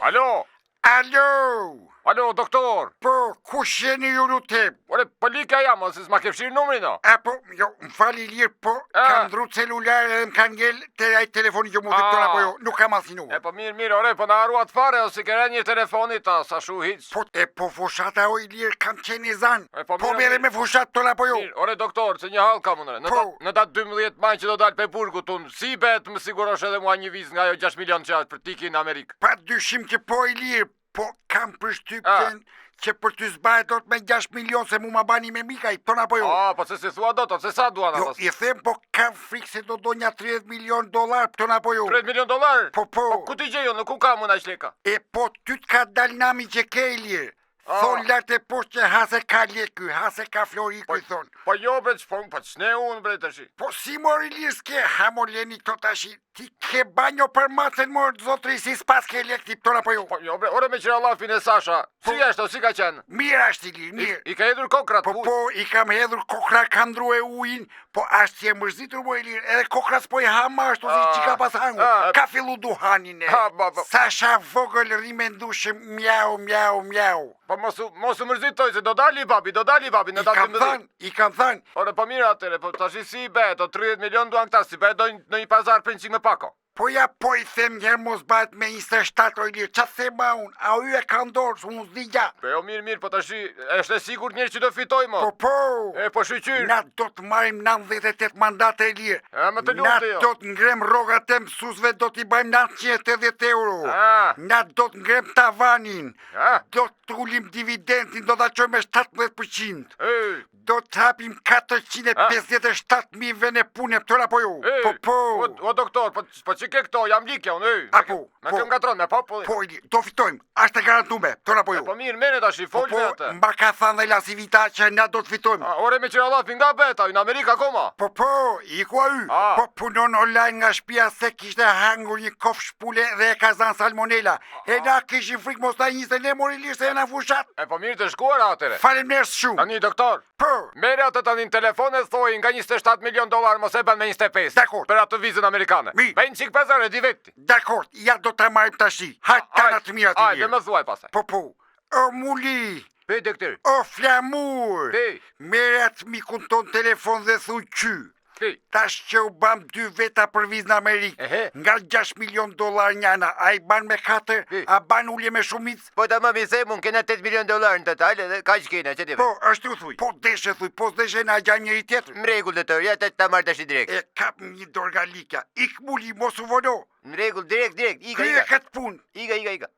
Alo? Alo? Alo, doktor? Po, kush jeni ju lutem? Ore, polika jam, ose s'ma ke fshirë numrin, no? Po, jo, më fali lirë, po, kam ndru celular edhe më kanë ngel të ai telefoni që mu fiktona, po jo, nuk kam asnjë numër. Po mirë, ore, po na haruat fare, ose ke rënë një telefonit, ta, sa shu hiq. Po fushata o i lirë, kam qenë i zan. Po mere me fushat tona, po jo. Mirë, ore, doktor, se një hall kam unë. Në datë 12 maj që do dal pe burgut unë, si bet më sigurosh edhe mua një vizë nga ajo 6 milion që për tiki në Amerikë? Pa dyshim që po i lirë, po kam përshtypjen që për të zbahet do të me 6 milion se mu ma bani me mika i tona po jo. Po se si thua do të, se sa duan atas? Jo, i them po kam frikë se do nja 30 milion dolar tona po jo. 30 milion dolar? Po. Ku ti gjejo, nuk ku kam unë aq leka? Po ty t'ka dal nami që ke i lirë. Thon lartë e poshtë që hase ka leky, hase ka floriku i thon. Po jo bre, po ç'ne unë bre tash. Po si mori lirë s'ke, hamoleni këto tash. Ti ke banjo për matën mor zotri si s'pas ke lek tip tona po jo. Po jo bre, ore me qirallafin e Sasha. Si është o si ka qenë? Mirë është i lirë, mirë. I ka hedhur kokrat. Po, i kam hedhur kokra, kam ndrue ujin, po ashtë që e mërzitur mo i lirë, edhe kokras po i hama ashtu si që ka pas hangu. Ka fillu duhanin e. Sasha vogël rime ndushë mjau. Po mos u mërzitoj se do dali babi në datë 12. I kam thënë. Ore po mirë atëre, po tash si i bet, o 30 milion duan këta, si bet dojnë në një pazar princip me pako. Po ja po i them njerë mos bat me 27 o i lirë, qa thema unë, a u e ka ndorë, së unë zdigja. Po jo mirë, po tash është e sigur njerë që do fitoj mo. Po. Po shqyqyr. Na do të marim 98 mandate e lirë. Më të lutë jo. Na do të ngrem rogat e mësusve, do t'i bajmë 980 euro. Na do të ngrem tavanin. Do të ullim dividendin, do t'a qojmë 17%. Do të hapim 457.000 vene pune pëtëra po jo. Po. O doktor, po që ke këto, jam likja unë. Me këm gatron, me popullin. Po, do fitojmë, ashtë e garantume, pëtëra po jo. Po mirë, mene tash i folë me atë. Mba ka thanë dhe lasivita që na do të fitojmë. Ore me qirallafin nga beta, në Amerika koma. Po, i kua y. Po punon online nga shpia se kishte hangur një kof shpule dhe e ka zanë salmonella. E na kishin frikë mos ta njëse ne mori lirë se e na fushat. Po mirë të shkuar atere. Faleminderit shumë. Tani doktor. Po. Mere atë tani në telefon e thoi nga 27 milion dolar mos e ban me 25. Dakor. Për atë vizën amerikane. Me një qik pezare di veti. Dakor, ja do të marim tashi. Hajt tana të mirat i lirë. Ajde, më thuaj pasaj. Po. O muli. Pe, doktor. O flamur. Pe. Mere atë mikun ton telefon dhe thuj qy. Tash që u bam 2 veta për vizë në Amerikë, nga 6 milion dolar njana, a i ban me 4, a ban ullje me shumic? Po ta më vise, mund kena 8 milion dolar në total, edhe ka që kena, që ti? Po, është u thuj, po deshe thuj, po deshe na gjam njëri tjetër. Mregull dhe tërë, ja të ta marrë tash i direkt. E kap një dorgalika, ik muli, mos u vodo. Mregull, direkt, Krye këtë pun. Iga.